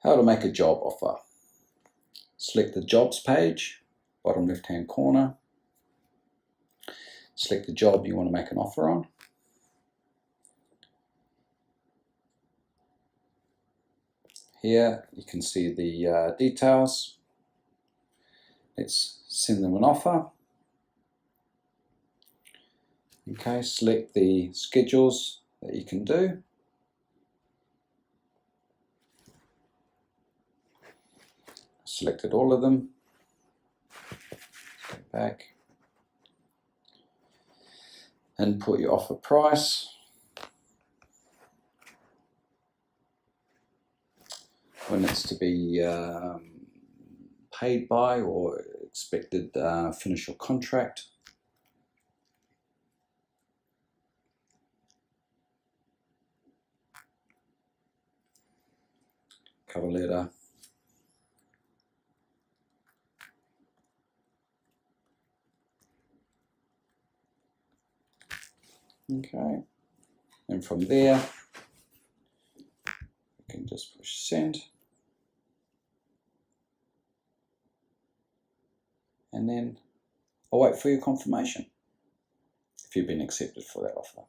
How to make a job offer. Select the jobs page, bottom left hand corner. Select the job you want to make an offer on. Here you can see the details. Let's send them an offer. Okay, select the schedules that you can do. Selected all of them. Go back and put your offer price. When it's to be paid by or expected finish your contract. Cover letter. Okay, and from there you can just push send, and then I'll wait for your confirmation if you've been accepted for that offer.